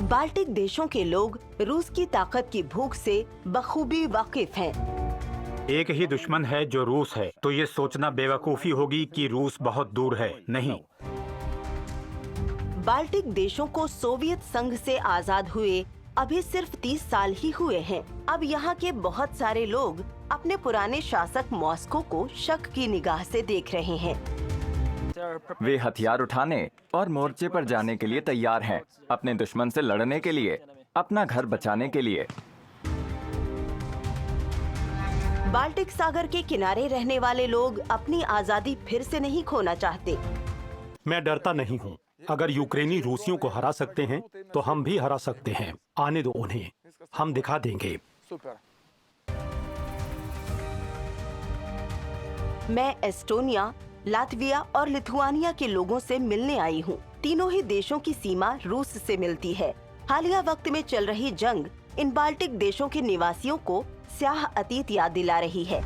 Baltic देशों के लोग रूस की ताकत की भूख से बखूबी वाकिफ हैं। एक ही दुश्मन है जो रूस है, तो ये सोचना बेवकूफी होगी कि रूस बहुत दूर है। नहीं। बाल्टिक देशों को सोवियत संघ से आजाद हुए अभी सिर्फ 30 साल ही हुए हैं। अब यहाँ के बहुत सारे लोग अपने पुराने शासक मॉस्को को शक की निगाह से देख रहे हैं। वे हथियार उठाने और मोर्चे पर जाने के लिए तैयार हैं, अपने दुश्मन से लड़ने के लिए, अपना घर बचाने के लिए। बाल्टिक सागर के किनारे रहने वाले लोग अपनी आजादी फिर से नहीं खोना चाहते। मैं डरता नहीं हूँ। अगर यूक्रेनी रूसियों को हरा सकते हैं तो हम भी हरा सकते हैं। आने दो उन्हें, हम दिखा देंगे। मैं एस्टोनिया, लातविया और लिथुआनिया के लोगों से मिलने आई हूँ। तीनों ही देशों की सीमा रूस से मिलती है। हालिया वक्त में चल रही जंग इन बाल्टिक देशों के निवासियों को स्याह अतीत याद दिला रही है।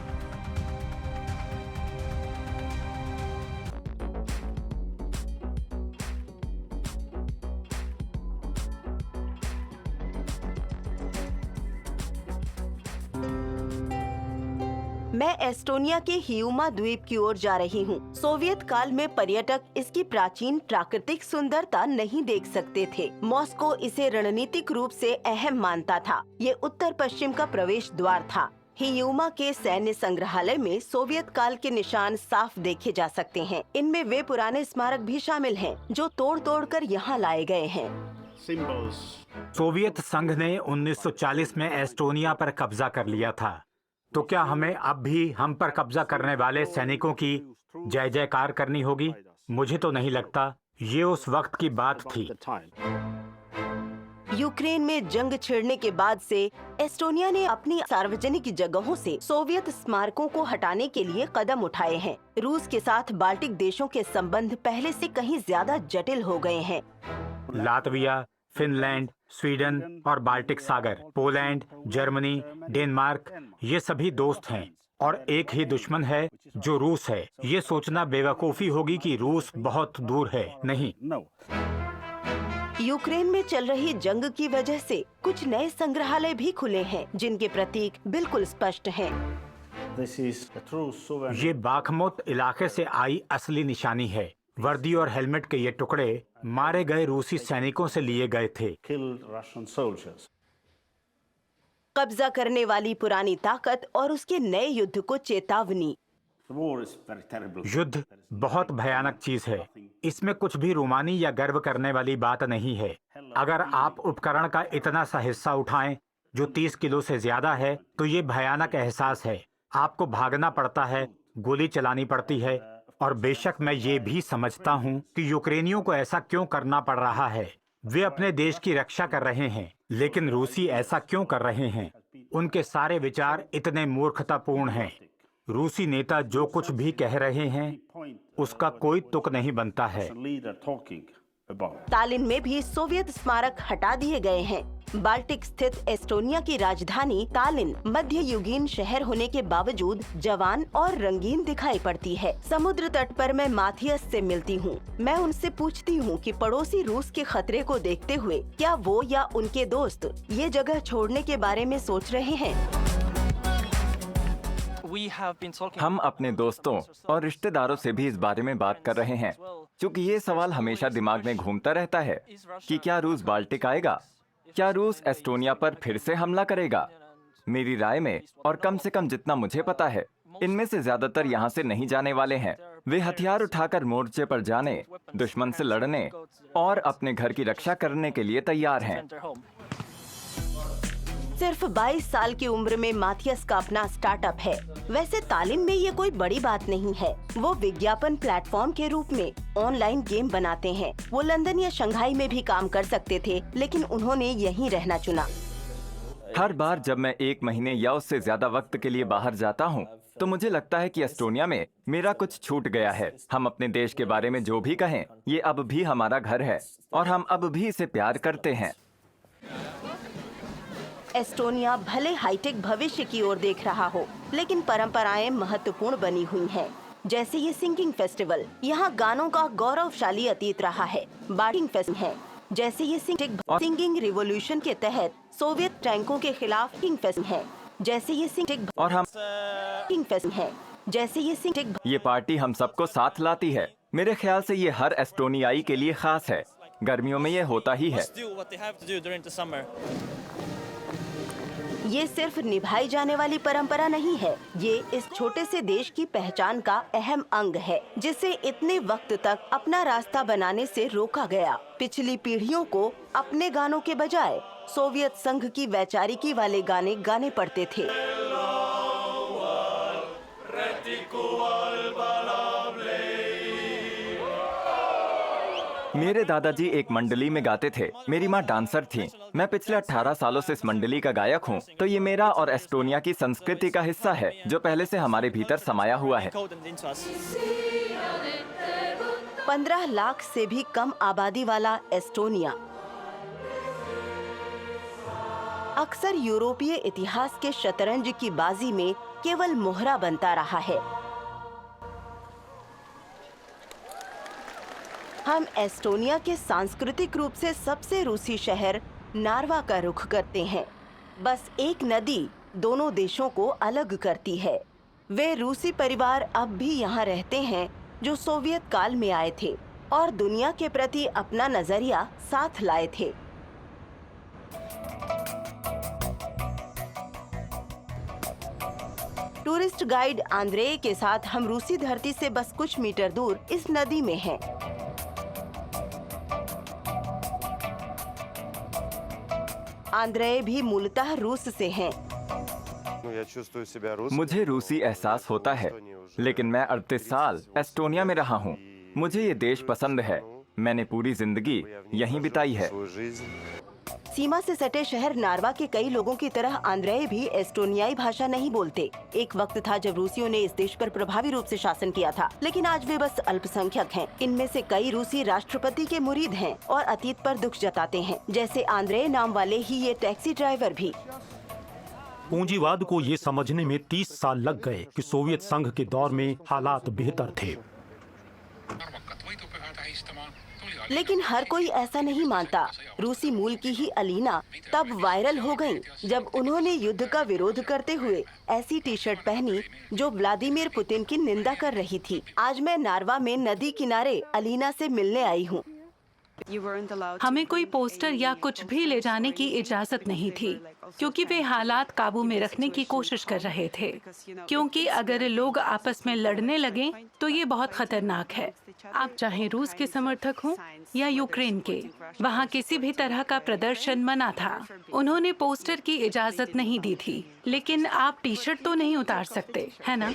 मैं एस्टोनिया के हियूमा द्वीप की ओर जा रही हूँ। सोवियत काल में पर्यटक इसकी प्राचीन प्राकृतिक सुंदरता नहीं देख सकते थे। मॉस्को इसे रणनीतिक रूप से अहम मानता था। ये उत्तर पश्चिम का प्रवेश द्वार था। हियूमा के सैन्य संग्रहालय में सोवियत काल के निशान साफ देखे जा सकते हैं। इनमें वे पुराने स्मारक भी शामिल हैं, जो तोड़ तोड़ कर यहाँ लाए गए हैं। सोवियत संघ ने 1940 में एस्टोनिया पर कब्जा कर लिया था, तो क्या हमें अब भी हम पर कब्जा करने वाले सैनिकों की जय जयकार करनी होगी? मुझे तो नहीं लगता। ये उस वक्त की बात थी। यूक्रेन में जंग छिड़ने के बाद से एस्टोनिया ने अपनी सार्वजनिक जगहों से सोवियत स्मारकों को हटाने के लिए कदम उठाए हैं। रूस के साथ बाल्टिक देशों के संबंध पहले से कहीं ज्यादा जटिल हो गए हैं। लातविया, फिनलैंड, स्वीडन और बाल्टिक सागर, पोलैंड, जर्मनी, डेनमार्क, ये सभी दोस्त हैं और एक ही दुश्मन है जो रूस है। ये सोचना बेवकूफी होगी कि रूस बहुत दूर है। नहीं। यूक्रेन में चल रही जंग की वजह से कुछ नए संग्रहालय भी खुले हैं, जिनके प्रतीक बिल्कुल स्पष्ट हैं। ये बाखमुत इलाके से आई असली निशानी है। वर्दी और हेलमेट के ये टुकड़े मारे गए रूसी सैनिकों से लिए गए थे। कब्जा करने वाली पुरानी ताकत और उसके नए युद्ध को चेतावनी। युद्ध बहुत भयानक चीज है। इसमें कुछ भी रोमानी या गर्व करने वाली बात नहीं है। अगर आप उपकरण का इतना सा हिस्सा उठाएं जो 30 किलो से ज्यादा है, तो ये भयानक एहसास है। आपको भागना पड़ता है, गोली चलानी पड़ती है। और बेशक मैं ये भी समझता हूँ कि यूक्रेनियों को ऐसा क्यों करना पड़ रहा है। वे अपने देश की रक्षा कर रहे हैं, लेकिन रूसी ऐसा क्यों कर रहे हैं? उनके सारे विचार इतने मूर्खतापूर्ण हैं। रूसी नेता जो कुछ भी कह रहे हैं, उसका कोई तुक नहीं बनता है। तालिन में भी सोवियत स्मारक हटा दिए गए हैं। बाल्टिक स्थित एस्टोनिया की राजधानी तालिन मध्ययुगीन शहर होने के बावजूद जवान और रंगीन दिखाई पड़ती है। समुद्र तट पर मैं माथियस से मिलती हूँ। मैं उनसे पूछती हूँ कि पड़ोसी रूस के खतरे को देखते हुए क्या वो या उनके दोस्त ये जगह छोड़ने के बारे में सोच रहे हैं। हम अपने दोस्तों और रिश्तेदारों से भी इस बारे में बात कर रहे हैं, क्योंकि ये सवाल हमेशा दिमाग में घूमता रहता है कि क्या रूस बाल्टिक आएगा? क्या रूस एस्टोनिया पर फिर से हमला करेगा? मेरी राय में, और कम से कम जितना मुझे पता है, इनमें से ज्यादातर यहाँ से नहीं जाने वाले हैं। वे हथियार उठाकर मोर्चे पर जाने, दुश्मन से लड़ने और अपने घर की रक्षा करने के लिए तैयार हैं। सिर्फ 22 साल की उम्र में माथियस का अपना स्टार्टअप है। वैसे तालिन में ये कोई बड़ी बात नहीं है। वो विज्ञापन प्लेटफॉर्म के रूप में ऑनलाइन गेम बनाते हैं। वो लंदन या शंघाई में भी काम कर सकते थे, लेकिन उन्होंने यहीं रहना चुना। हर बार जब मैं 1 महीने या उससे ज्यादा वक्त के लिए बाहर जाता हूँ, तो मुझे लगता है कि एस्टोनिया में मेरा कुछ छूट गया है। हम अपने देश के बारे में जो भी कहें, ये अब भी हमारा घर है और हम अब भी इसे प्यार करते हैं। एस्टोनिया भले हाईटेक भविष्य की ओर देख रहा हो, लेकिन परंपराएं महत्वपूर्ण बनी हुई हैं। जैसे ये सिंगिंग फेस्टिवल, यहाँ गानों का गौरवशाली अतीत रहा है। बार्टिंग फेस्ट है। जैसे ये सिंगिंग रिवॉल्यूशन के तहत सोवियत टैंकों के खिलाफ किंग फेस्ट है। जैसे ये और हम किंग फेस्ट है। जैसे ये पार्टी हम सबको साथ लाती है। मेरे ख्याल से ये हर एस्टोनियाई के लिए खास है। गर्मियों में ये होता ही है। ये सिर्फ निभाई जाने वाली परंपरा नहीं है, ये इस छोटे से देश की पहचान का अहम अंग है, जिसे इतने वक्त तक अपना रास्ता बनाने से रोका गया। पिछली पीढ़ियों को अपने गानों के बजाय सोवियत संघ की वैचारिकी वाले गाने गाने पड़ते थे। मेरे दादाजी एक मंडली में गाते थे। मेरी माँ डांसर थी। मैं पिछले 18 सालों से इस मंडली का गायक हूँ। तो ये मेरा और एस्टोनिया की संस्कृति का हिस्सा है, जो पहले से हमारे भीतर समाया हुआ है। 15 लाख से भी कम आबादी वाला एस्टोनिया अक्सर यूरोपीय इतिहास के शतरंज की बाजी में केवल मोहरा बनता रहा है। हम एस्टोनिया के सांस्कृतिक रूप से सबसे रूसी शहर नार्वा का रुख करते हैं। बस एक नदी दोनों देशों को अलग करती है। वे रूसी परिवार अब भी यहाँ रहते हैं जो सोवियत काल में आए थे और दुनिया के प्रति अपना नजरिया साथ लाए थे। टूरिस्ट गाइड आंद्रे के साथ हम रूसी धरती से बस कुछ मीटर दूर इस नदी में हैं। आंद्रे भी मूलतः रूस से हैं। मुझे रूसी एहसास होता है, लेकिन मैं 38 साल एस्टोनिया में रहा हूँ। मुझे ये देश पसंद है। मैंने पूरी जिंदगी यहीं बिताई है। सीमा से सटे शहर नार्वा के कई लोगों की तरह आंद्रे भी एस्टोनियाई भाषा नहीं बोलते। एक वक्त था जब रूसियों ने इस देश पर प्रभावी रूप से शासन किया था, लेकिन आज वे बस अल्पसंख्यक हैं। इनमें से कई रूसी राष्ट्रपति के मुरीद हैं और अतीत पर दुख जताते हैं, जैसे आंद्रे नाम वाले ही ये टैक्सी ड्राइवर भी। पूंजीवाद को ये समझने में 30 साल लग गए कि सोवियत संघ के दौर में हालात बेहतर थे, लेकिन हर कोई ऐसा नहीं मानता। रूसी मूल की ही अलीना तब वायरल हो गईं, जब उन्होंने युद्ध का विरोध करते हुए ऐसी टी शर्ट पहनी जो व्लादिमीर पुतिन की निंदा कर रही थी। आज मैं नार्वा में नदी किनारे अलीना से मिलने आई हूँ। हमें कोई पोस्टर या कुछ भी ले जाने की इजाजत नहीं थी, क्योंकि वे हालात काबू में रखने की कोशिश कर रहे थे। क्योंकि अगर लोग आपस में लड़ने लगे तो ये बहुत खतरनाक है। आप चाहे रूस के समर्थक हों या यूक्रेन के, वहाँ किसी भी तरह का प्रदर्शन मना था। उन्होंने पोस्टर की इजाजत नहीं दी थी, लेकिन आप टी शर्ट तो नहीं उतार सकते, है ना?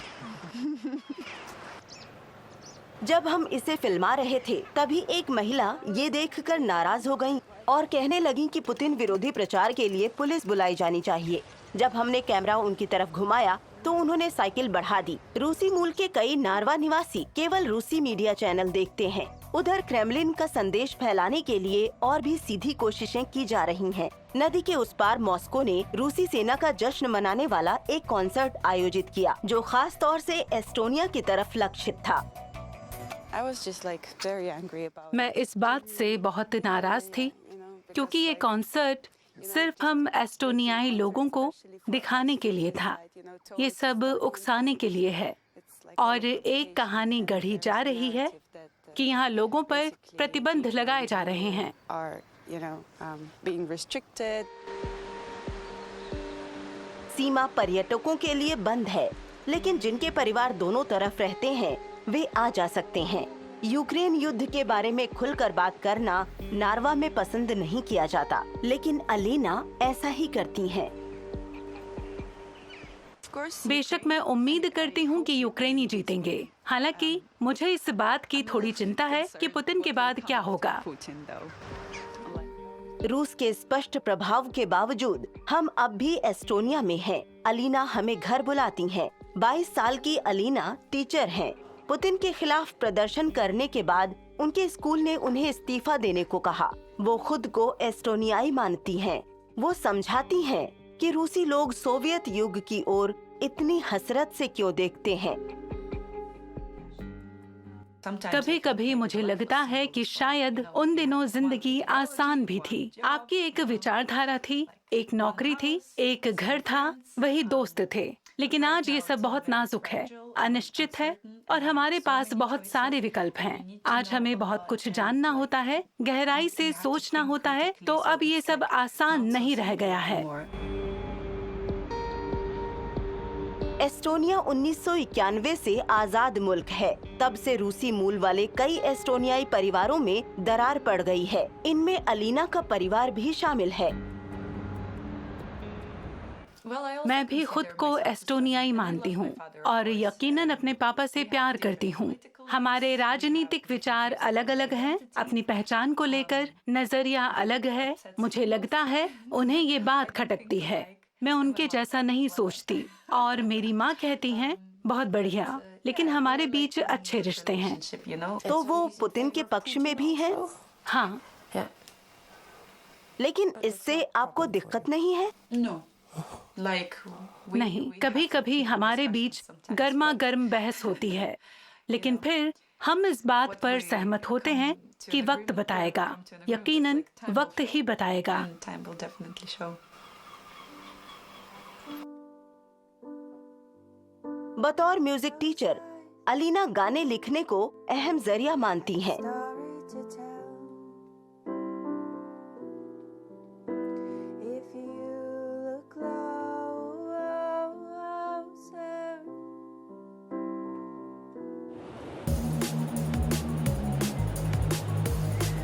जब हम इसे फिल्मा रहे थे, तभी एक महिला ये देखकर नाराज हो गई और कहने लगी कि पुतिन विरोधी प्रचार के लिए पुलिस बुलाई जानी चाहिए। जब हमने कैमरा उनकी तरफ घुमाया तो उन्होंने साइकिल बढ़ा दी। रूसी मूल के कई नार्वा निवासी केवल रूसी मीडिया चैनल देखते हैं। उधर क्रेमलिन का संदेश फैलाने के लिए और भी सीधी कोशिशें की जा रही हैं। नदी के उस पार मॉस्को ने रूसी सेना का जश्न मनाने वाला एक कॉन्सर्ट आयोजित किया, जो खास तौर से एस्टोनिया की तरफ लक्षित था। मैं इस बात से बहुत नाराज थी, क्योंकि ये कॉन्सर्ट सिर्फ हम एस्टोनियाई लोगों को दिखाने के लिए था। ये सब उकसाने के लिए है और एक कहानी गढ़ी जा रही है कि यहाँ लोगों पर प्रतिबंध लगाए जा रहे हैं। सीमा पर्यटकों के लिए बंद है, लेकिन जिनके परिवार दोनों तरफ रहते हैं वे आ जा सकते हैं। यूक्रेन युद्ध के बारे में खुलकर बात करना नार्वा में पसंद नहीं किया जाता, लेकिन अलीना ऐसा ही करती हैं। बेशक मैं उम्मीद करती हूँ कि यूक्रेनी जीतेंगे। हालांकि मुझे इस बात की थोड़ी चिंता है कि पुतिन के बाद क्या होगा। रूस के स्पष्ट प्रभाव के बावजूद हम अब भी एस्टोनिया में हैं। अलीना हमें घर बुलाती हैं। 22 साल की अलीना टीचर हैं। पुतिन के खिलाफ प्रदर्शन करने के बाद उनके स्कूल ने उन्हें इस्तीफा देने को कहा। वो खुद को एस्टोनियाई मानती हैं। वो समझाती हैं कि रूसी लोग सोवियत युग की ओर इतनी हसरत से क्यों देखते हैं। कभी कभी मुझे लगता है कि शायद उन दिनों जिंदगी आसान भी थी। आपकी एक विचारधारा थी, एक नौकरी थी, एक घर था, वही दोस्त थे। लेकिन आज ये सब बहुत नाजुक है, अनिश्चित है और हमारे पास बहुत सारे विकल्प हैं। आज हमें बहुत कुछ जानना होता है, गहराई से सोचना होता है, तो अब ये सब आसान नहीं रह गया है। एस्टोनिया 1991 से आजाद मुल्क है। तब से रूसी मूल वाले कई एस्टोनियाई परिवारों में दरार पड़ गई है। इनमें अलीना का परिवार भी शामिल है। मैं भी खुद को एस्टोनियाई मानती हूँ और यकीनन अपने पापा से प्यार करती हूँ। हमारे राजनीतिक विचार अलग अलग हैं, अपनी पहचान को लेकर नजरिया अलग है। मुझे लगता है उन्हें ये बात खटकती है, मैं उनके जैसा नहीं सोचती। और मेरी माँ कहती हैं बहुत बढ़िया, लेकिन हमारे बीच अच्छे रिश्ते हैं। तो वो पुतिन के पक्ष में भी हैं? हाँ। लेकिन इससे आपको दिक्कत नहीं है? नहीं, कभी कभी हमारे बीच गर्मा गर्म बहस होती है, लेकिन फिर हम इस बात पर सहमत होते हैं कि वक्त बताएगा। यकीनन वक्त ही बताएगा। बतौर म्यूजिक टीचर अलीना गाने लिखने को अहम जरिया मानती हैं।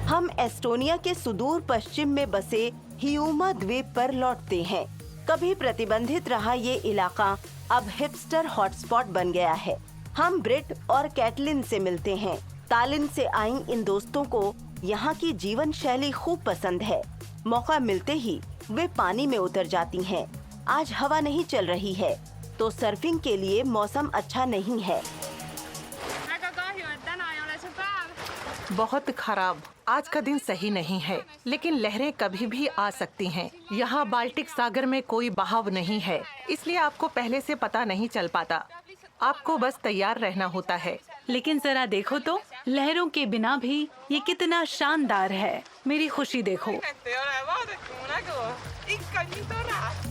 हम एस्टोनिया के सुदूर पश्चिम में बसे हियूमा द्वीप पर लौटते हैं। कभी प्रतिबंधित रहा ये इलाका अब हिपस्टर हॉटस्पॉट बन गया है। हम ब्रिट और कैटलिन से मिलते हैं। तालिन से आई इन दोस्तों को यहाँ की जीवन शैली खूब पसंद है। मौका मिलते ही वे पानी में उतर जाती हैं। आज हवा नहीं चल रही है तो सर्फिंग के लिए मौसम अच्छा नहीं है। बहुत खराब, आज का दिन सही नहीं है, लेकिन लहरें कभी भी आ सकती हैं। यहाँ बाल्टिक सागर में कोई बहाव नहीं है, इसलिए आपको पहले से पता नहीं चल पाता। आपको बस तैयार रहना होता है। लेकिन जरा देखो तो, लहरों के बिना भी ये कितना शानदार है। मेरी खुशी देखो।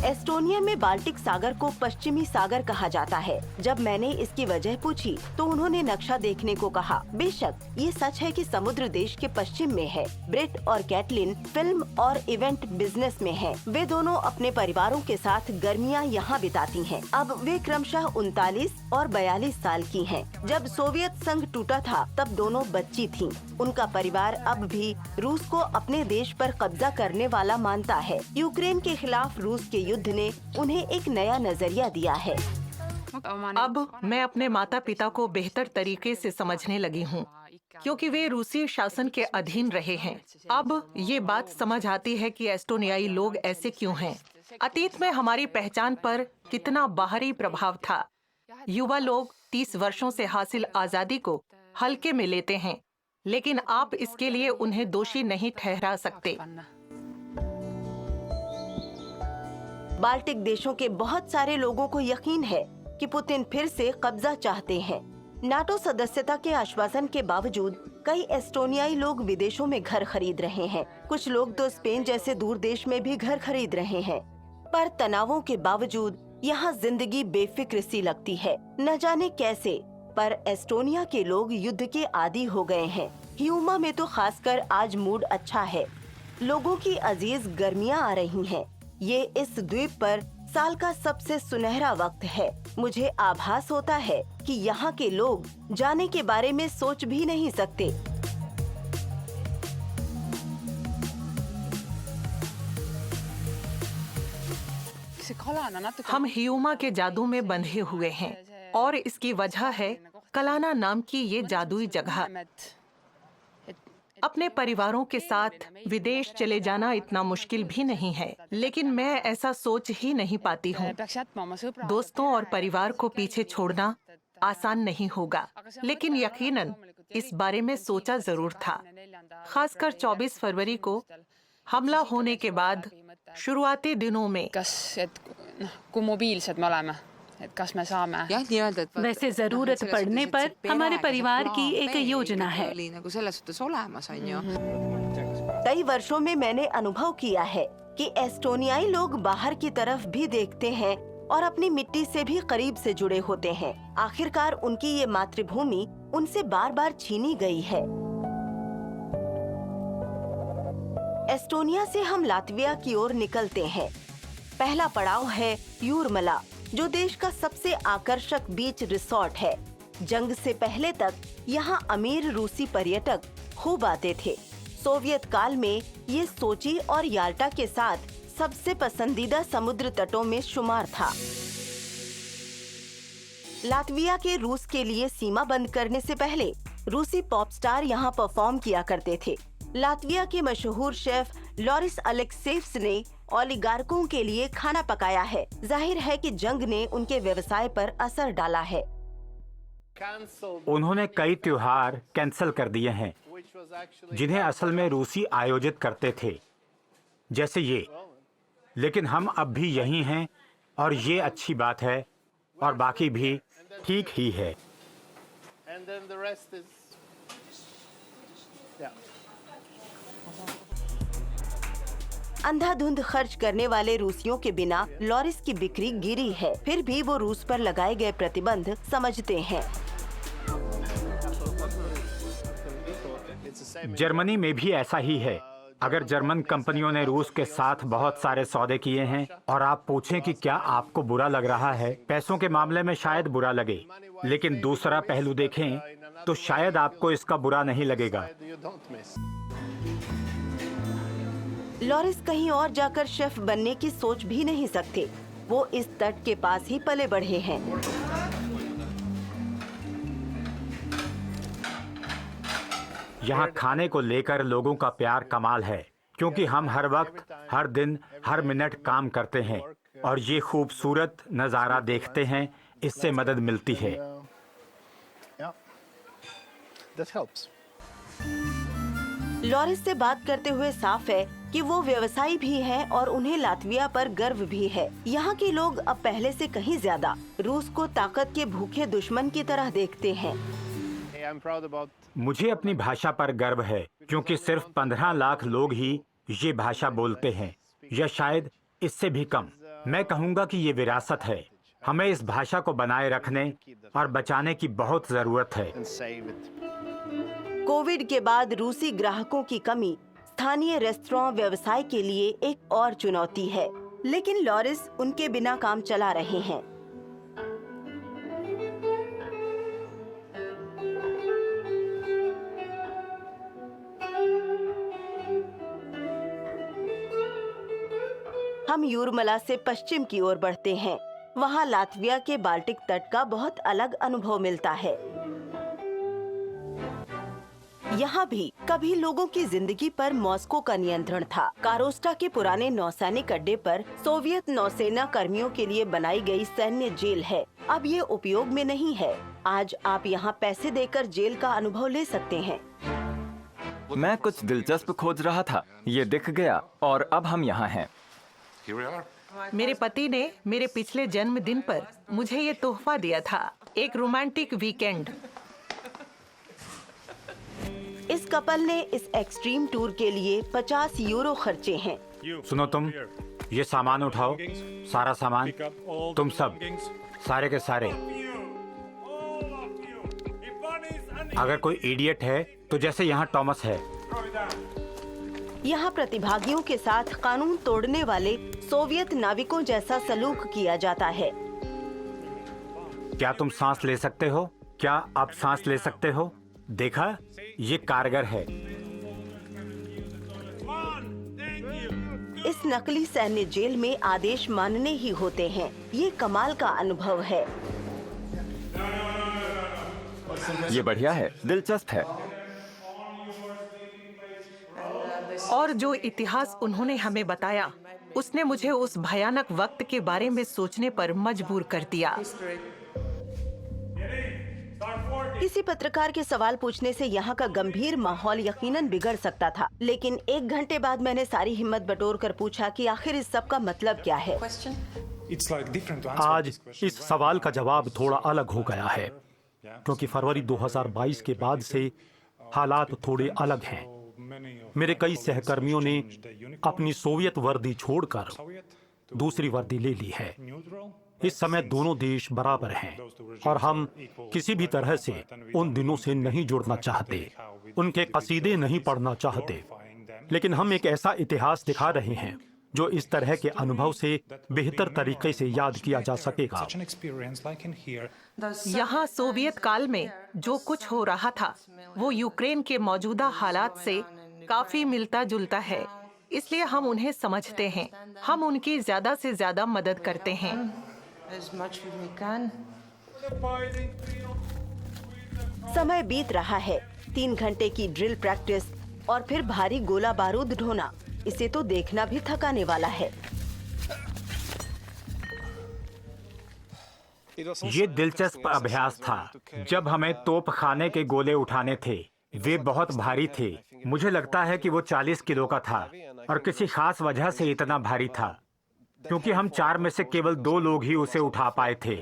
एस्टोनिया में बाल्टिक सागर को पश्चिमी सागर कहा जाता है। जब मैंने इसकी वजह पूछी तो उन्होंने नक्शा देखने को कहा। बेशक ये सच है कि समुद्र देश के पश्चिम में है। ब्रिट और कैटलिन फिल्म और इवेंट बिजनेस में हैं। वे दोनों अपने परिवारों के साथ गर्मियां यहाँ बिताती हैं। अब वे क्रमशः 39 और 42 साल की हैं। जब सोवियत संघ टूटा था तब दोनों बच्ची थीं। उनका परिवार अब भी रूस को अपने देश पर कब्जा करने वाला मानता है। यूक्रेन के खिलाफ रूस के युद्ध ने उन्हें एक नया नजरिया दिया है। अब मैं अपने माता पिता को बेहतर तरीके से समझने लगी हूँ, क्योंकि वे रूसी शासन के अधीन रहे हैं। अब ये बात समझ आती है कि एस्टोनियाई लोग ऐसे क्यों हैं। अतीत में हमारी पहचान पर कितना बाहरी प्रभाव था। युवा लोग 30 वर्षों से हासिल आजादी को हल्के में लेते हैं, लेकिन आप इसके लिए उन्हें दोषी नहीं ठहरा सकते। बाल्टिक देशों के बहुत सारे लोगों को यकीन है कि पुतिन फिर से कब्जा चाहते हैं। नाटो सदस्यता के आश्वासन के बावजूद कई एस्टोनियाई लोग विदेशों में घर खरीद रहे हैं। कुछ लोग तो स्पेन जैसे दूर देश में भी घर खरीद रहे हैं। पर तनावों के बावजूद यहाँ जिंदगी बेफिक्र सी लगती है। न जाने कैसे, पर एस्टोनिया के लोग युद्ध के आदी हो गए हैं। हियूमा में तो खासकर आज मूड अच्छा है। लोगों की अजीज गर्मियाँ आ रही हैं। ये इस द्वीप पर साल का सबसे सुनहरा वक्त है। मुझे आभास होता है कि यहाँ के लोग जाने के बारे में सोच भी नहीं सकते। हम हियूमा के जादू में बंधे हुए हैं और इसकी वजह है कलाना नाम की ये जादुई जगह। अपने परिवारों के साथ विदेश चले जाना इतना मुश्किल भी नहीं है, लेकिन मैं ऐसा सोच ही नहीं पाती हूँ। दोस्तों और परिवार को पीछे छोड़ना आसान नहीं होगा, लेकिन यकीनन इस बारे में सोचा जरूर था। खासकर 24 फरवरी को हमला होने के बाद शुरुआती दिनों में। kui mobiilsed me oleme वैसे जरूरत पड़ने पर हमारे परिवार की एक योजना है। कई वर्षों में मैंने अनुभव किया है कि एस्टोनियाई लोग बाहर की तरफ भी देखते हैं और अपनी मिट्टी से भी करीब से जुड़े होते हैं। आखिरकार उनकी ये मातृभूमि उनसे बार बार छीनी गई है। एस्टोनिया से हम लातविया की ओर निकलते हैं। पहला पड़ाव है यूरमला, जो देश का सबसे आकर्षक बीच रिसोर्ट है। जंग से पहले तक यहाँ अमीर रूसी पर्यटक खूब आते थे। सोवियत काल में ये सोची और याल्टा के साथ सबसे पसंदीदा समुद्र तटों में शुमार था। लातविया के रूस के लिए सीमा बंद करने से पहले रूसी पॉप स्टार यहाँ परफॉर्म किया करते थे। लातविया के मशहूर शेफ लॉरिस अलेक्सेव्स ने ओलिगार्कों के लिए खाना पकाया है। जाहिर है कि जंग ने उनके व्यवसाय पर असर डाला है। उन्होंने कई त्योहार कैंसिल कर दिए हैं जिन्हें असल में रूसी आयोजित करते थे, जैसे ये। लेकिन हम अब भी यही हैं और ये अच्छी बात है, और बाकी भी ठीक ही है। अंधाधुंध खर्च करने वाले रूसियों के बिना लॉरिस की बिक्री गिरी है। फिर भी वो रूस पर लगाए गए प्रतिबंध समझते हैं। जर्मनी में भी ऐसा ही है। अगर जर्मन कंपनियों ने रूस के साथ बहुत सारे सौदे किए हैं और आप पूछें कि क्या आपको बुरा लग रहा है, पैसों के मामले में शायद बुरा लगे, लेकिन दूसरा पहलू देखें तो शायद आपको इसका बुरा नहीं लगेगा। लॉरिस कहीं और जाकर शेफ बनने की सोच भी नहीं सकते। वो इस तट के पास ही पले बढ़े हैं। यहाँ खाने को लेकर लोगों का प्यार कमाल है, क्योंकि हम हर वक्त, हर दिन, हर मिनट काम करते हैं और ये खूबसूरत नज़ारा देखते हैं। इससे मदद मिलती है। लॉरिस से बात करते हुए साफ है कि वो व्यवसायी भी हैं और उन्हें लातविया पर गर्व भी है। यहाँ के लोग अब पहले से कहीं ज्यादा रूस को ताकत के भूखे दुश्मन की तरह देखते हैं। मुझे अपनी भाषा पर गर्व है, क्योंकि सिर्फ 15 लाख लोग ही ये भाषा बोलते हैं, या शायद इससे भी कम। मैं कहूँगा कि ये विरासत है। हमें इस भाषा को बनाए रखने और बचाने की बहुत जरूरत है। कोविड के बाद रूसी ग्राहकों की कमी स्थानीय रेस्तरां व्यवसाय के लिए एक और चुनौती है, लेकिन लॉरिस उनके बिना काम चला रहे हैं। हम यूरमला से पश्चिम की ओर बढ़ते हैं। वहाँ लातविया के बाल्टिक तट का बहुत अलग अनुभव मिलता है। यहाँ भी कभी लोगों की जिंदगी पर मॉस्को का नियंत्रण था। कारोस्टा के पुराने नौसैनिक अड्डे पर सोवियत नौसेना कर्मियों के लिए बनाई गई सैन्य जेल है। अब ये उपयोग में नहीं है। आज आप यहाँ पैसे देकर जेल का अनुभव ले सकते हैं। मैं कुछ दिलचस्प खोज रहा था, ये दिख गया और अब हम यहाँ हैं। मेरे पति ने मेरे पिछले जन्मदिन पर मुझे ये तोहफा दिया था, एक रोमांटिक वीकेंड। इस कपल ने इस एक्सट्रीम टूर के लिए 50 यूरो खर्चे हैं। सुनो तुम, ये सामान उठाओ, सारा सामान, तुम सब, सारे के सारे। अगर कोई इडियट है तो जैसे यहाँ टॉमस है। यहाँ प्रतिभागियों के साथ कानून तोड़ने वाले सोवियत नाविकों जैसा सलूक किया जाता है। क्या तुम सांस ले सकते हो? क्या आप सांस ले सकते हो? देखा, ये कारगर है। इस नकली सैन्य जेल में आदेश मानने ही होते हैं। ये कमाल का अनुभव है। ये बढ़िया है, दिलचस्प है। और जो इतिहास उन्होंने हमें बताया, उसने मुझे उस भयानक वक्त के बारे में सोचने पर मजबूर कर दिया। किसी पत्रकार के सवाल पूछने से यहाँ का गंभीर माहौल यकीनन बिगड़ सकता था, लेकिन 1 घंटे बाद मैंने सारी हिम्मत बटोर कर पूछा कि आखिर इस सब का मतलब क्या है। आज इस सवाल का जवाब थोड़ा अलग हो गया है, क्योंकि फरवरी 2022 के बाद से हालात थोड़े अलग हैं। मेरे कई सहकर्मियों ने अपनी सोवियत वर्दी छोड़कर दूसरी वर्दी ले ली है। इस समय दोनों देश बराबर हैं और हम किसी भी तरह से उन दिनों से नहीं जुड़ना चाहते, उनके कसीदे नहीं पढ़ना चाहते, लेकिन हम एक ऐसा इतिहास दिखा रहे हैं जो इस तरह के अनुभव से बेहतर तरीके से याद किया जा सकेगा। यहाँ सोवियत काल में जो कुछ हो रहा था वो यूक्रेन के मौजूदा हालात से काफी मिलता जुलता है, इसलिए हम उन्हें समझते हैं। हम उनकी ज्यादा से ज्यादा मदद करते हैं। समय बीत रहा है। 3 घंटे की ड्रिल प्रैक्टिस और फिर भारी गोला बारूद ढोना, इसे तो देखना भी थकाने वाला है। ये दिलचस्प अभ्यास था। जब हमें तोप खाने के गोले उठाने थे, वे बहुत भारी थे। मुझे लगता है कि वो 40 किलो का था और किसी खास वजह से इतना भारी था, क्योंकि हम 4 में से केवल 2 लोग ही उसे उठा पाए थे।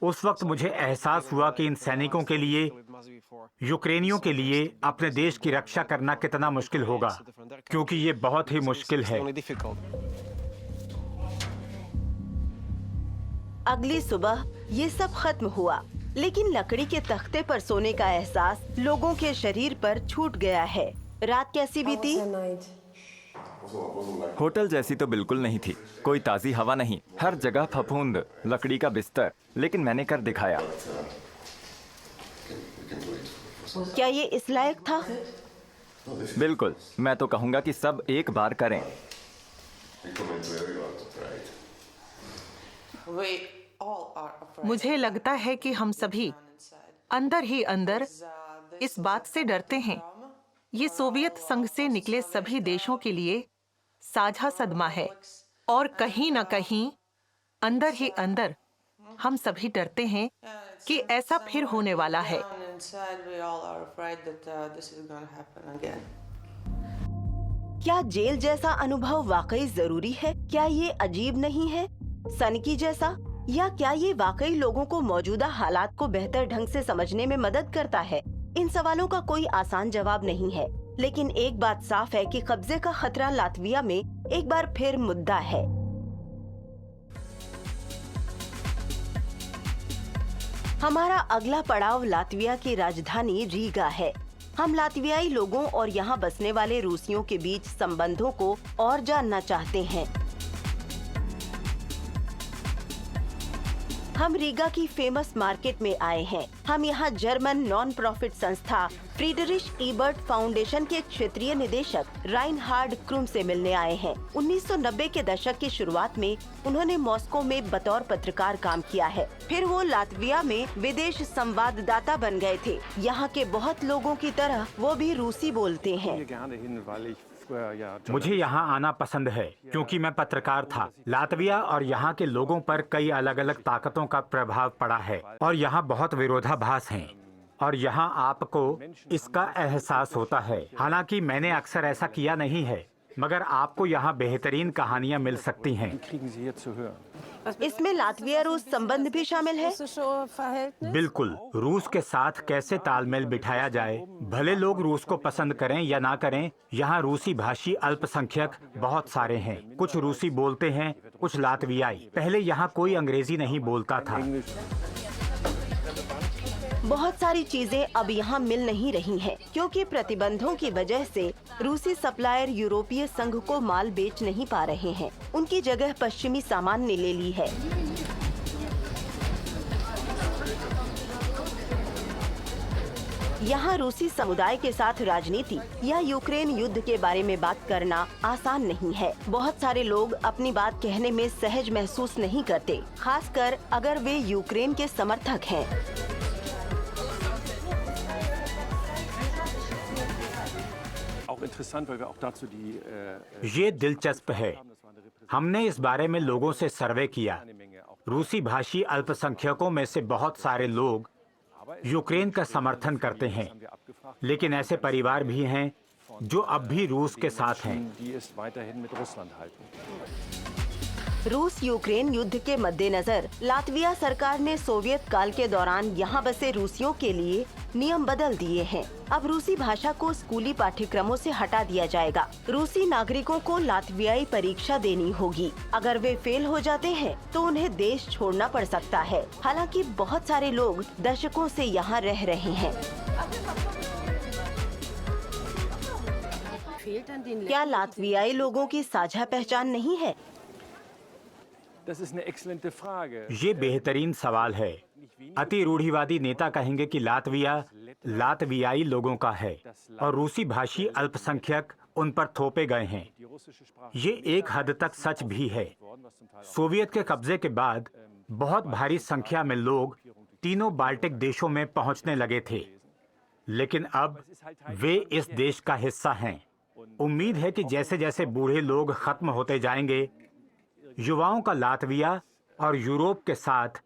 उस वक्त मुझे एहसास हुआ कि इन सैनिकों के लिए, यूक्रेनियों के लिए अपने देश की रक्षा करना कितना मुश्किल होगा, क्योंकि ये बहुत ही मुश्किल है। अगली सुबह ये सब खत्म हुआ, लेकिन लकड़ी के तख्ते पर सोने का एहसास लोगों के शरीर पर छूट गया है। रात कैसी बीती? होटल जैसी तो बिल्कुल नहीं थी। कोई ताज़ी हवा नहीं, हर जगह फफूंद, लकड़ी का बिस्तर। लेकिन मैंने कर दिखाया। क्या ये इस लायक था? बिल्कुल, मैं तो कहूँगा कि सब एक बार करें। मुझे लगता है कि हम सभी अंदर ही अंदर इस बात से डरते हैं। ये सोवियत संघ से निकले सभी देशों के लिए साझा सदमा है और कहीं ना कहीं अंदर ही अंदर हम सभी डरते हैं कि ऐसा फिर होने वाला है। क्या जेल जैसा अनुभव वाकई जरूरी है? क्या ये अजीब नहीं है, सनकी जैसा? या क्या ये वाकई लोगों को मौजूदा हालात को बेहतर ढंग से समझने में मदद करता है? इन सवालों का कोई आसान जवाब नहीं है, लेकिन एक बात साफ है कि कब्जे का खतरा लातविया में एक बार फिर मुद्दा है। हमारा अगला पड़ाव लातविया की राजधानी रीगा है। हम लातवियाई लोगों और यहाँ बसने वाले रूसियों के बीच संबंधों को और जानना चाहते हैं। हम रीगा की फेमस मार्केट में आए हैं। हम यहाँ जर्मन नॉन प्रॉफिट संस्था फ्रीडरिश ईबर्ट फाउंडेशन के क्षेत्रीय निदेशक राइनहार्ड क्रूम से मिलने आए हैं। 1990 के दशक की शुरुआत में उन्होंने मॉस्को में बतौर पत्रकार काम किया है। फिर वो लातविया में विदेश संवाददाता बन गए थे। यहाँ के बहुत लोगों की तरह वो भी रूसी बोलते हैं। मुझे यहाँ आना पसंद है क्योंकि मैं पत्रकार था। लातविया और यहाँ के लोगों पर कई अलग अलग ताकतों का प्रभाव पड़ा है और यहाँ बहुत विरोधाभास हैं और यहाँ आपको इसका एहसास होता है। हालांकि मैंने अक्सर ऐसा किया नहीं है, मगर आपको यहाँ बेहतरीन कहानियाँ मिल सकती हैं। इसमें लातविया रूस संबंध भी शामिल है। बिल्कुल, रूस के साथ कैसे तालमेल बिठाया जाए। भले लोग रूस को पसंद करें या ना करें, यहाँ रूसी भाषी अल्पसंख्यक बहुत सारे हैं। कुछ रूसी बोलते हैं, कुछ लातवियाई। पहले यहाँ कोई अंग्रेजी नहीं बोलता था। बहुत सारी चीजें अब यहाँ मिल नहीं रही हैं, क्योंकि प्रतिबंधों की वजह से रूसी सप्लायर यूरोपीय संघ को माल बेच नहीं पा रहे हैं। उनकी जगह पश्चिमी सामान ने ले ली है। यहाँ रूसी समुदाय के साथ राजनीति या यूक्रेन युद्ध के बारे में बात करना आसान नहीं है। बहुत सारे लोग अपनी बात कहने में सहज महसूस नहीं करते, खासकर अगर वे यूक्रेन के समर्थक हैं। ये दिलचस्प है। हमने इस बारे में लोगों से सर्वे किया। रूसी भाषी अल्पसंख्यकों में से बहुत सारे लोग यूक्रेन का समर्थन करते हैं, लेकिन ऐसे परिवार भी हैं जो अब भी रूस के साथ हैं। रूस यूक्रेन युद्ध के मद्देनजर लातविया सरकार ने सोवियत काल के दौरान यहाँ बसे रूसियों के लिए नियम बदल दिए हैं। अब रूसी भाषा को स्कूली पाठ्यक्रमों से हटा दिया जाएगा। रूसी नागरिकों को लातवियाई परीक्षा देनी होगी। अगर वे फेल हो जाते हैं तो उन्हें देश छोड़ना पड़ सकता है। हालांकि बहुत सारे लोग दशकों से यहाँ रह रहे हैं। क्या लातवियाई लोगों की साझा पहचान नहीं है? ये बेहतरीन सवाल है। अति रूढ़िवादी नेता कहेंगे कि लातविया लातवियाई लोगों का है और रूसी भाषी अल्पसंख्यक उन पर थोपे गए हैं। ये एक हद तक सच भी है। सोवियत के कब्जे के बाद बहुत भारी संख्या में लोग तीनों बाल्टिक देशों में पहुंचने लगे थे, लेकिन अब वे इस देश का हिस्सा हैं। उम्मीद है कि जैसे जैसे बूढ़े लोग खत्म होते जाएंगे, युवाओं का लातविया और यूरोप के साथ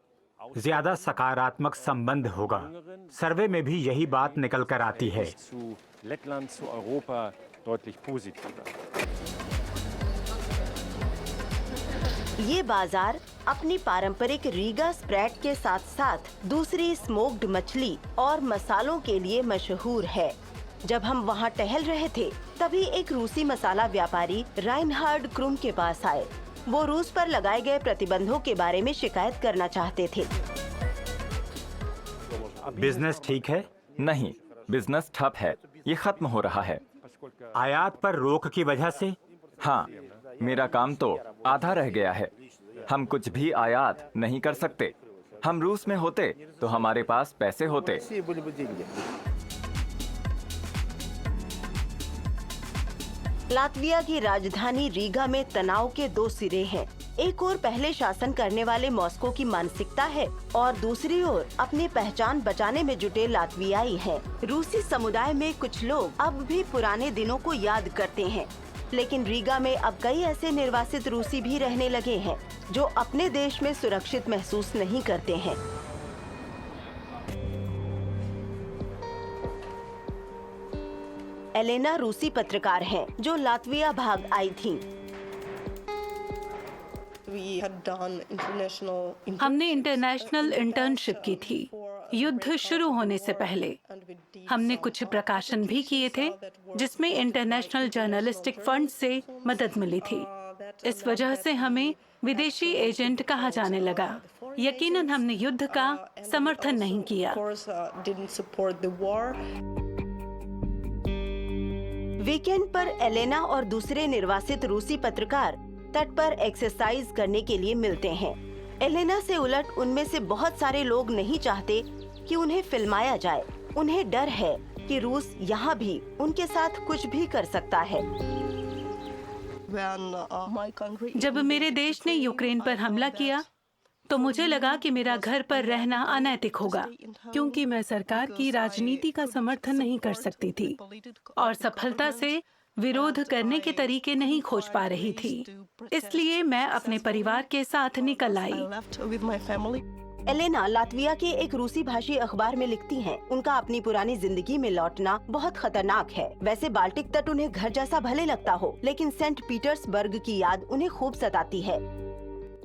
ज्यादा सकारात्मक संबंध होगा। सर्वे में भी यही बात निकल कर आती है। ये बाजार अपनी पारंपरिक रीगा स्प्रेड के साथ साथ दूसरी स्मोक्ड मछली और मसालों के लिए मशहूर है। जब हम वहाँ टहल रहे थे, तभी एक रूसी मसाला व्यापारी राइनहार्ड क्रुम के पास आए। वो रूस पर लगाए गए प्रतिबंधों के बारे में शिकायत करना चाहते थे। बिजनेस ठीक है? नहीं, बिजनेस ठप है। ये खत्म हो रहा है। आयात पर रोक की वजह से? हाँ, मेरा काम तो आधा रह गया है। हम कुछ भी आयात नहीं कर सकते। हम रूस में होते तो हमारे पास पैसे होते। लातविया की राजधानी रीगा में तनाव के दो सिरे हैं। एक ओर पहले शासन करने वाले मॉस्को की मानसिकता है और दूसरी ओर अपनी पहचान बचाने में जुटे लातवियाई हैं। रूसी समुदाय में कुछ लोग अब भी पुराने दिनों को याद करते हैं, लेकिन रीगा में अब कई ऐसे निर्वासित रूसी भी रहने लगे हैं जो अपने देश में सुरक्षित महसूस नहीं करते हैं। एलेना रूसी पत्रकार हैं जो लातविया भाग आई थीं। हमने इंटरनेशनल इंटर्नशिप की थी युद्ध शुरू होने से पहले। हमने कुछ प्रकाशन भी किए थे जिसमें इंटरनेशनल जर्नलिस्टिक फंड से मदद मिली थी। इस वजह से हमें विदेशी एजेंट कहा जाने लगा। यकीनन हमने युद्ध का समर्थन नहीं किया। वीकेंड पर एलेना और दूसरे निर्वासित रूसी पत्रकार तट पर एक्सरसाइज करने के लिए मिलते हैं। एलेना से उलट उनमें से बहुत सारे लोग नहीं चाहते कि उन्हें फिल्माया जाए। उन्हें डर है कि रूस यहाँ भी उनके साथ कुछ भी कर सकता है। जब मेरे देश ने यूक्रेन पर हमला किया तो मुझे लगा कि मेरा घर पर रहना अनैतिक होगा, क्योंकि मैं सरकार की राजनीति का समर्थन नहीं कर सकती थी और सफलता से विरोध करने के तरीके नहीं खोज पा रही थी। इसलिए मैं अपने परिवार के साथ निकल आई। एलेना लातविया के एक रूसी भाषी अखबार में लिखती हैं, उनका अपनी पुरानी जिंदगी में लौटना बहुत खतरनाक है। वैसे बाल्टिक तट उन्हें घर जैसा भले लगता हो, लेकिन सेंट पीटर्सबर्ग की याद उन्हें खूब सताती है।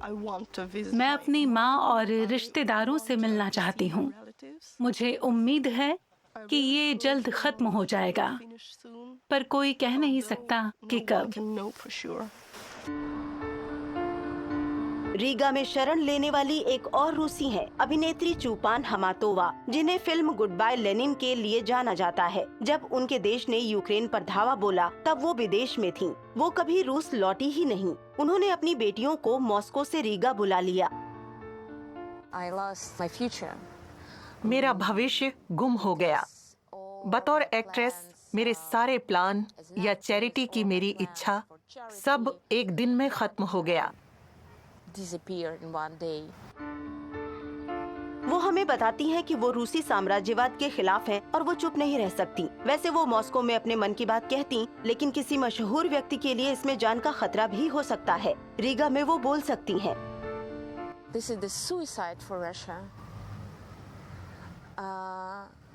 मैं अपनी माँ और रिश्तेदारों से मिलना चाहती हूँ। मुझे उम्मीद है कि ये जल्द खत्म हो जाएगा, पर कोई कह नहीं सकता कि कब। रीगा में शरण लेने वाली एक और रूसी हैं, अभिनेत्री चूपान हमातोवा, जिन्हें फिल्म गुड बाय लेनिन के लिए जाना जाता है। जब उनके देश ने यूक्रेन पर धावा बोला तब वो विदेश में थीं। वो कभी रूस लौटी ही नहीं। उन्होंने अपनी बेटियों को मॉस्को से रीगा बुला लिया। मेरा भविष्य गुम हो गया। बतौर एक्ट्रेस मेरे सारे प्लान या चैरिटी की मेरी इच्छा सब एक दिन में खत्म हो गया। वो हमें बताती हैं कि वो रूसी साम्राज्यवाद के खिलाफ हैं और वो चुप नहीं रह सकती। वैसे वो मॉस्को में अपने मन की बात कहती, लेकिन किसी मशहूर व्यक्ति के लिए इसमें जान का खतरा भी हो सकता है। रीगा में वो बोल सकती हैं।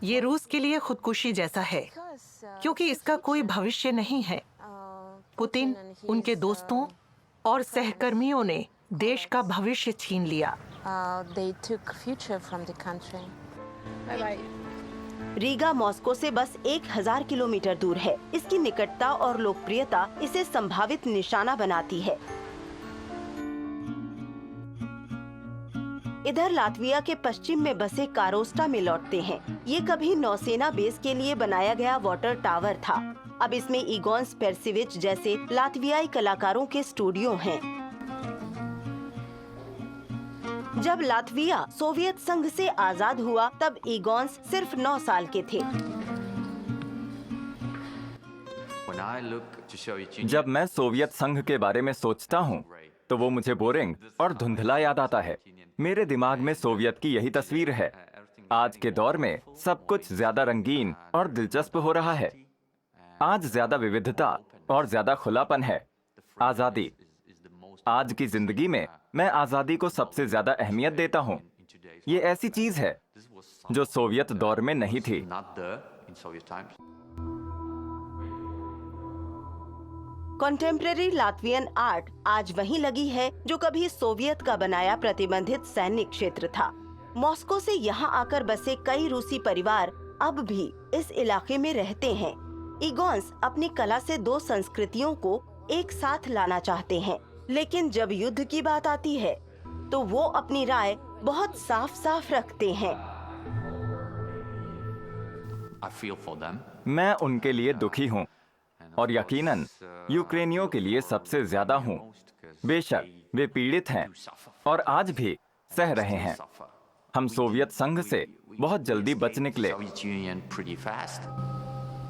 ये रूस के लिए खुदकुशी जैसा है, क्योंकि इसका कोई भविष्य नहीं है। पुतिन, उनके दोस्तों और सहकर्मियों ने देश का भविष्य छीन लिया। They took future from the country. Riga Moscow से बस 1000 किलोमीटर दूर है। इसकी निकटता और लोकप्रियता इसे संभावित निशाना बनाती है। इधर लातविया के पश्चिम में बसे कारोस्टा में लौटते हैं। ये कभी नौसेना बेस के लिए बनाया गया वाटर टावर था। अब इसमें इगोन स्पेरसिविच जैसे लातवियाई कलाकारों के स्टूडियो हैं। जब लातविया सोवियत संघ से आजाद हुआ तब इगोन्स सिर्फ 9 साल के थे। जब मैं सोवियत संघ के बारे में सोचता हूँ तो वो मुझे बोरिंग और धुंधला याद आता है। मेरे दिमाग में सोवियत की यही तस्वीर है। आज के दौर में सब कुछ ज्यादा रंगीन और दिलचस्प हो रहा है। आज ज्यादा विविधता और ज्यादा खुलापन है। आजादी। आज की जिंदगी में मैं आजादी को सबसे ज्यादा अहमियत देता हूँ। ये ऐसी चीज है जो सोवियत दौर में नहीं थी। कॉन्टेम्परेरी लातवियन आर्ट आज वहीं लगी है जो कभी सोवियत का बनाया प्रतिबंधित सैनिक क्षेत्र था। मॉस्को से यहाँ आकर बसे कई रूसी परिवार अब भी इस इलाके में रहते हैं। इगोन्स अपनी कला से 2 संस्कृतियों को एक साथ लाना चाहते हैं, लेकिन जब युद्ध की बात आती है तो वो अपनी राय बहुत साफ साफ रखते हैं। मैं उनके लिए दुखी हूँ और यकीनन यूक्रेनियों के लिए सबसे ज्यादा हूँ। बेशक वे पीड़ित हैं और आज भी सह रहे हैं। हम सोवियत संघ से बहुत जल्दी बच निकले।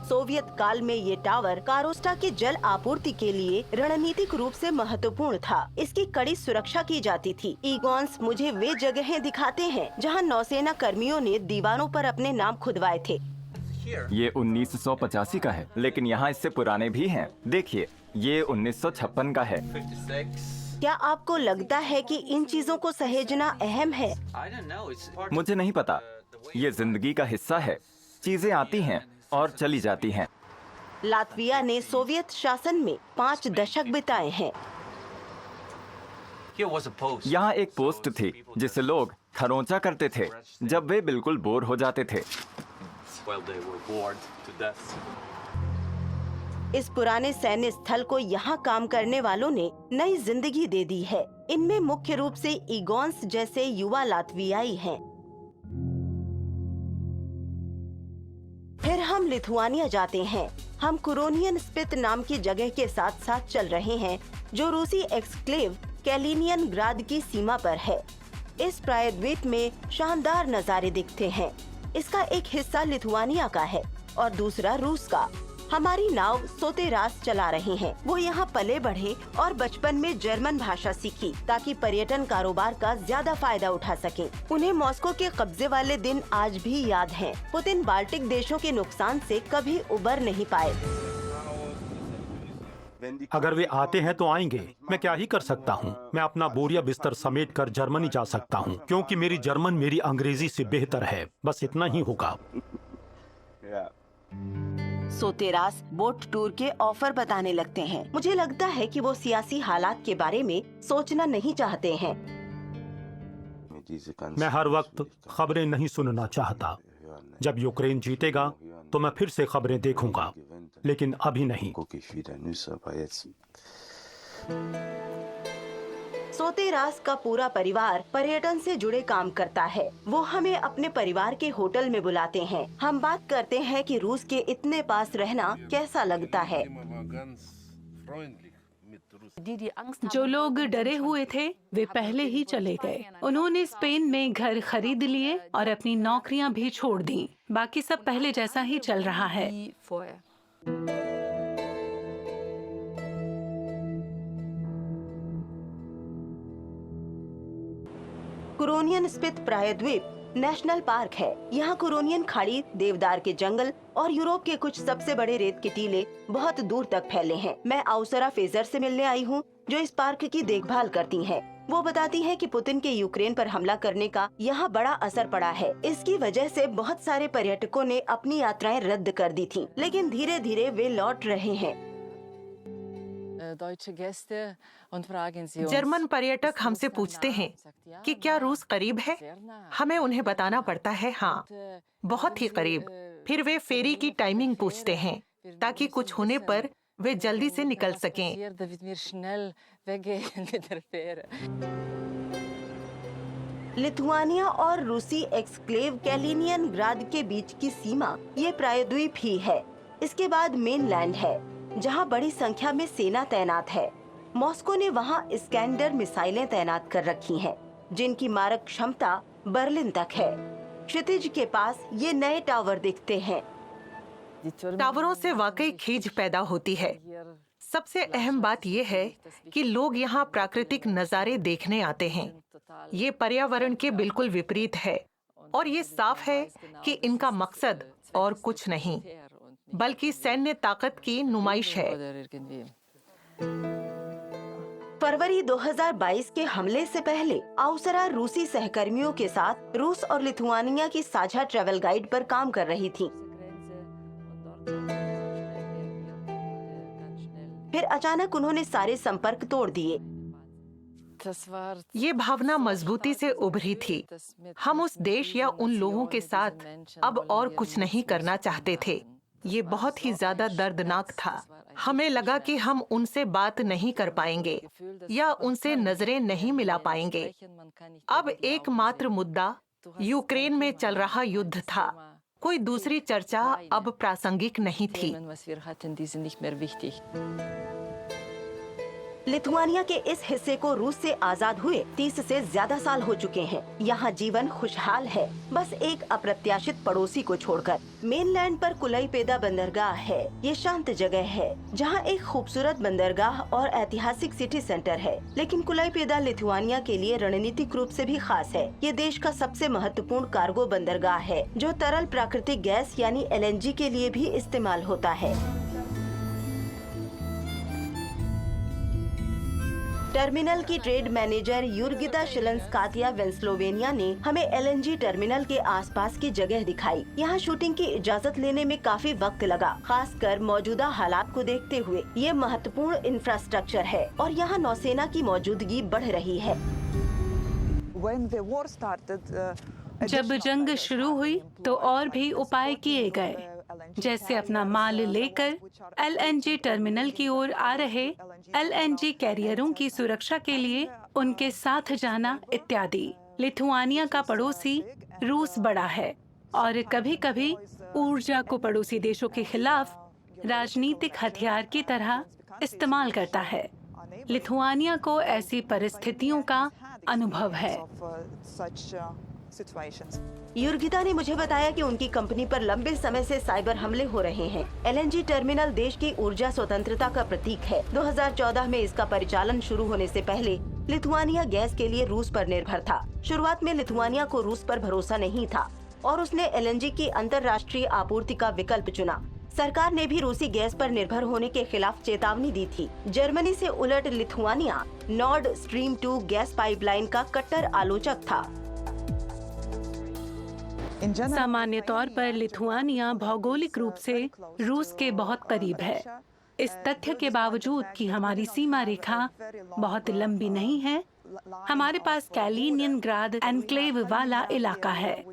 सोवियत काल में ये टावर कारोस्टा के जल आपूर्ति के लिए रणनीतिक रूप से महत्वपूर्ण था। इसकी कड़ी सुरक्षा की जाती थी। इगोन्स मुझे वे जगहें दिखाते हैं जहां नौसेना कर्मियों ने दीवारों पर अपने नाम खुदवाए थे। ये 1985 का है, लेकिन यहाँ इससे पुराने भी हैं। देखिए, ये 1956 का है। क्या आपको लगता है कि इन चीजों को सहेजना अहम है? मुझे नहीं पता। ये जिंदगी का हिस्सा है। चीजें आती हैं और चली जाती हैं। लातविया ने सोवियत शासन में 5 दशक बिताए हैं। यहाँ एक पोस्ट थी जिसे लोग खरोंचा करते थे जब वे बिल्कुल बोर हो जाते थे। इस पुराने सैन्य स्थल को यहाँ काम करने वालों ने नई जिंदगी दे दी है। इनमें मुख्य रूप से इगोन्स जैसे युवा लातवियाई हैं। फिर हम लिथुआनिया जाते हैं। हम कुरोनियन स्पित नाम की जगह के साथ साथ चल रहे हैं जो रूसी एक्सक्लेव कैलिनियन ग्राद की सीमा पर है। इस प्रायद्वीप में शानदार नज़ारे दिखते हैं। इसका एक हिस्सा लिथुआनिया का है और दूसरा रूस का। हमारी नाव सोतेरास चला रहे हैं। वो यहाँ पले बढ़े और बचपन में जर्मन भाषा सीखी ताकि पर्यटन कारोबार का ज्यादा फायदा उठा सकें। उन्हें मॉस्को के कब्जे वाले दिन आज भी याद हैं। पुतिन बाल्टिक देशों के नुकसान से कभी उबर नहीं पाए। अगर वे आते हैं तो आएंगे। मैं क्या ही कर सकता हूँ। मैं अपना बोरिया बिस्तर समेट कर जर्मनी जा सकता हूँ, क्योंकि मेरी जर्मन मेरी अंग्रेजी से बेहतर है। बस इतना ही होगा। सोतेरास बोट टूर के ऑफर बताने लगते हैं। मुझे लगता है कि वो सियासी हालात के बारे में सोचना नहीं चाहते हैं। मैं हर वक्त खबरें नहीं सुनना चाहता। जब यूक्रेन जीतेगा तो मैं फिर से खबरें देखूंगा, लेकिन अभी नहीं। सोतेरास का पूरा परिवार पर्यटन से जुड़े काम करता है। वो हमें अपने परिवार के होटल में बुलाते हैं। हम बात करते हैं कि रूस के इतने पास रहना कैसा लगता है। जो लोग डरे हुए थे वे पहले ही चले गए। उन्होंने स्पेन में घर खरीद लिए और अपनी नौकरियां भी छोड़ दी। बाकी सब पहले जैसा ही चल रहा है। कुरोनियन स्पित प्रायद्वीप नेशनल पार्क है। यहाँ कुरोनियन खाड़ी, देवदार के जंगल और यूरोप के कुछ सबसे बड़े रेत के टीले बहुत दूर तक फैले हैं। मैं आउसरा फेजर से मिलने आई हूँ जो इस पार्क की देखभाल करती हैं। वो बताती हैं कि पुतिन के यूक्रेन पर हमला करने का यहाँ बड़ा असर पड़ा है। इसकी वजह से बहुत सारे पर्यटकों ने अपनी यात्राएं रद्द कर दी थी, लेकिन धीरे धीरे वे लौट रहे हैं। जर्मन पर्यटक हमसे पूछते हैं कि क्या रूस करीब है। हमें उन्हें बताना पड़ता है हाँ, बहुत ही करीब। फिर वे फेरी की टाइमिंग पूछते हैं ताकि कुछ होने पर वे जल्दी से निकल सकें। लिथुआनिया और रूसी एक्सक्लेव कैलिनियनग्राद के बीच की सीमा ये प्रायद्वीप ही है। इसके बाद मेनलैंड है जहां बड़ी संख्या में सेना तैनात है। मॉस्को ने वहां इस्कैंडर मिसाइलें तैनात कर रखी हैं, जिनकी मारक क्षमता बर्लिन तक है। क्षितिज के पास ये नए टावर दिखते हैं। टावरों से वाकई खींच पैदा होती है। सबसे अहम बात यह है कि लोग यहाँ प्राकृतिक नज़ारे देखने आते हैं। ये पर्यावरण के बिल्कुल विपरीत है और ये साफ है कि इनका मकसद और कुछ नहीं बल्कि सैन्य ताकत की नुमाइश है। फरवरी 2022 के हमले से पहले आउसरा रूसी सहकर्मियों के साथ रूस और लिथुआनिया की साझा ट्रैवल गाइड पर काम कर रही थी। फिर अचानक उन्होंने सारे संपर्क तोड़ दिए। ये भावना मजबूती से उभरी थी। हम उस देश या उन लोगों के साथ अब और कुछ नहीं करना चाहते थे। ये बहुत ही ज्यादा दर्दनाक था। हमें लगा कि हम उनसे बात नहीं कर पाएंगे या उनसे नजरें नहीं मिला पाएंगे। अब एकमात्र मुद्दा यूक्रेन में चल रहा युद्ध था। कोई दूसरी चर्चा अब प्रासंगिक नहीं थी। लिथुआनिया के इस हिस्से को रूस से आजाद हुए 30 से ज्यादा साल हो चुके हैं। यहाँ जीवन खुशहाल है, बस एक अप्रत्याशित पड़ोसी को छोड़कर। मेनलैंड पर कुलाइपेदा बंदरगाह है। ये शांत जगह है जहाँ एक खूबसूरत बंदरगाह और ऐतिहासिक सिटी सेंटर है। लेकिन कुलाइपेदा लिथुआनिया के लिए रणनीतिक रूप से भी खास है। ये देश का सबसे महत्वपूर्ण कार्गो बंदरगाह है जो तरल प्राकृतिक गैस यानी LNG के लिए भी इस्तेमाल होता है। टर्मिनल की ट्रेड मैनेजर युर्गिता शिलंस्कातिया वेंस्लोवेनिया ने हमें LNG टर्मिनल के आसपास की जगह दिखाई। यहाँ शूटिंग की इजाजत लेने में काफी वक्त लगा, खासकर मौजूदा हालात को देखते हुए। ये महत्वपूर्ण इंफ्रास्ट्रक्चर है और यहाँ नौसेना की मौजूदगी बढ़ रही है। जब जंग शुरू हुई तो और भी उपाय किए गए, जैसे अपना माल लेकर LNG टर्मिनल की ओर आ रहे LNG कैरियरों की सुरक्षा के लिए उनके साथ जाना इत्यादि। लिथुआनिया का पड़ोसी रूस बड़ा है और कभी कभी ऊर्जा को पड़ोसी देशों के खिलाफ राजनीतिक हथियार की तरह इस्तेमाल करता है। लिथुआनिया को ऐसी परिस्थितियों का अनुभव है। युर्गिता ने मुझे बताया कि उनकी कंपनी पर लंबे समय से साइबर हमले हो रहे हैं। LNG टर्मिनल देश की ऊर्जा स्वतंत्रता का प्रतीक है। 2014 में इसका परिचालन शुरू होने से पहले लिथुआनिया गैस के लिए रूस पर निर्भर था। शुरुआत में लिथुआनिया को रूस पर भरोसा नहीं था और उसने LNG की अंतर्राष्ट्रीय आपूर्ति का विकल्प चुना। सरकार ने भी रूसी गैस पर निर्भर होने के खिलाफ चेतावनी दी थी। जर्मनी से उलट Lithuania Nord stream 2 gas pipeline का कट्टर आलोचक था। सामान्य तौर पर लिथुआनिया भौगोलिक रूप से रूस के बहुत करीब है। इस तथ्य के बावजूद कि हमारी सीमा रेखा बहुत लंबी नहीं है, हमारे पास कैलिनियनग्राद एनक्लेव वाला इलाका है।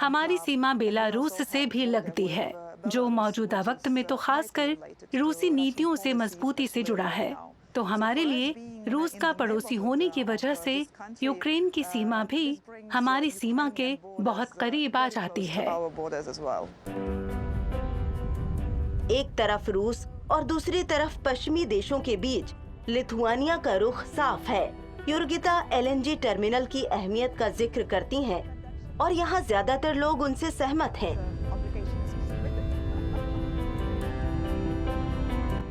हमारी सीमा बेलारूस से भी लगती है, जो मौजूदा वक्त में तो खासकर रूसी नीतियों से मजबूती से जुड़ा है। तो हमारे लिए रूस का पड़ोसी होने की वजह से यूक्रेन की सीमा भी हमारी सीमा के बहुत करीब आ जाती है। एक तरफ रूस और दूसरी तरफ पश्चिमी देशों के बीच लिथुआनिया का रुख साफ है। युर्गिता LNG टर्मिनल की अहमियत का जिक्र करती हैं और यहाँ ज्यादातर लोग उनसे सहमत हैं।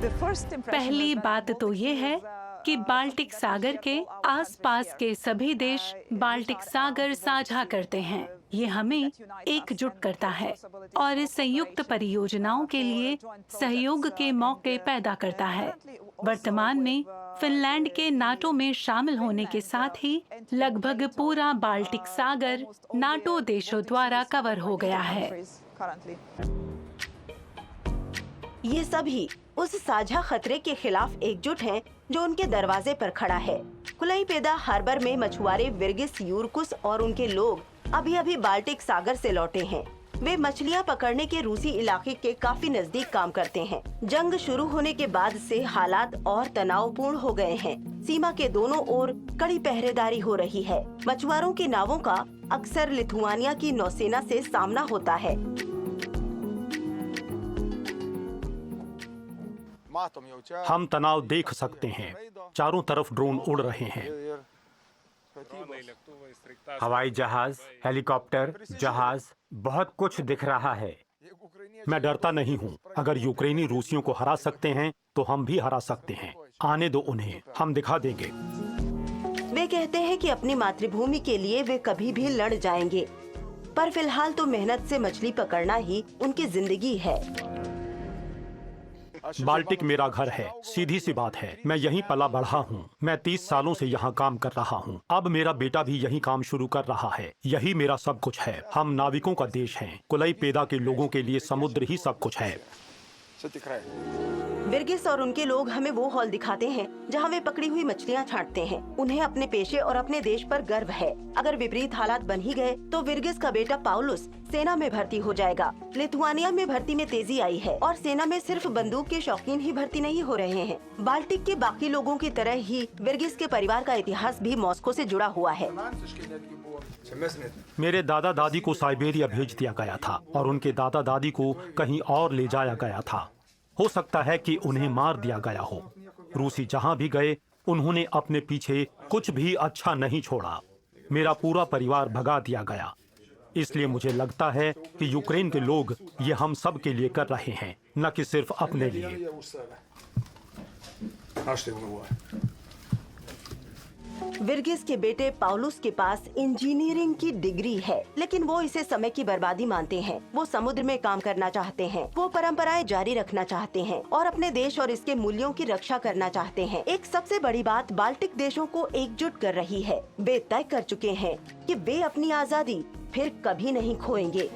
पहली बात तो ये है कि बाल्टिक सागर के आसपास के सभी देश बाल्टिक सागर साझा करते हैं। ये हमें एकजुट करता है और संयुक्त परियोजनाओं के लिए सहयोग के मौके पैदा करता है। वर्तमान में फिनलैंड के नाटो में शामिल होने के साथ ही लगभग पूरा बाल्टिक सागर नाटो देशों द्वारा कवर हो गया है। ये सभी उस साझा खतरे के खिलाफ एकजुट हैं जो उनके दरवाजे पर खड़ा है। कुलाइपेदा हार्बर में मछुआरे विर्गिस यूरकुस और उनके लोग अभी अभी बाल्टिक सागर से लौटे हैं। वे मछलियां पकड़ने के रूसी इलाके के काफी नजदीक काम करते हैं। जंग शुरू होने के बाद से हालात और तनावपूर्ण हो गए हैं। सीमा के दोनों ओर कड़ी पहरेदारी हो रही है। मछुआरों की नावों का अक्सर लिथुआनिया की नौसेना से सामना होता है। हम तनाव देख सकते हैं। चारों तरफ ड्रोन उड़ रहे हैं। हवाई जहाज, हेलीकॉप्टर, जहाज, बहुत कुछ दिख रहा है। मैं डरता नहीं हूँ। अगर यूक्रेनी रूसियों को हरा सकते हैं तो हम भी हरा सकते हैं। आने दो उन्हें, हम दिखा देंगे। वे कहते हैं कि अपनी मातृभूमि के लिए वे कभी भी लड़ जाएंगे, पर फिलहाल तो मेहनत से मछली पकड़ना ही उनकी जिंदगी है। बाल्टिक मेरा घर है, सीधी सी बात है। मैं यहीं पला बढ़ा हूँ। मैं 30 सालों से यहाँ काम कर रहा हूँ। अब मेरा बेटा भी यहीं काम शुरू कर रहा है। यही मेरा सब कुछ है। हम नाविकों का देश हैं। कुलाइपेदा के लोगों के लिए समुद्र ही सब कुछ है। विर्गिस और उनके लोग हमें वो हॉल दिखाते हैं जहाँ वे पकड़ी हुई मछलियाँ छांटते हैं। उन्हें अपने पेशे और अपने देश पर गर्व है। अगर विपरीत हालात बन ही गए तो विर्गिस का बेटा पाउलुस सेना में भर्ती हो जाएगा। लिथुआनिया में भर्ती में तेजी आई है और सेना में सिर्फ बंदूक के शौकीन ही भर्ती नहीं हो रहे हैं। बाल्टिक के बाकी लोगों की तरह ही विर्गिस के परिवार का इतिहास भी मॉस्को से जुड़ा हुआ है। मेरे दादा दादी को साइबेरिया भेज दिया गया था और उनके दादा दादी को कहीं और ले जाया गया था। हो सकता है कि उन्हें मार दिया गया हो। रूसी जहां भी गए उन्होंने अपने पीछे कुछ भी अच्छा नहीं छोड़ा। मेरा पूरा परिवार भगा दिया गया। इसलिए मुझे लगता है कि यूक्रेन के लोग ये हम सब के लिए कर रहे हैं, न कि सिर्फ अपने लिए। विर्गिस के बेटे पाउलुस के पास इंजीनियरिंग की डिग्री है, लेकिन वो इसे समय की बर्बादी मानते हैं। वो समुद्र में काम करना चाहते हैं। वो परंपराएं जारी रखना चाहते हैं और अपने देश और इसके मूल्यों की रक्षा करना चाहते हैं। एक सबसे बड़ी बात बाल्टिक देशों को एकजुट कर रही है। वे तय कर चुके हैं कि वे अपनी आजादी फिर कभी नहीं खोएंगे।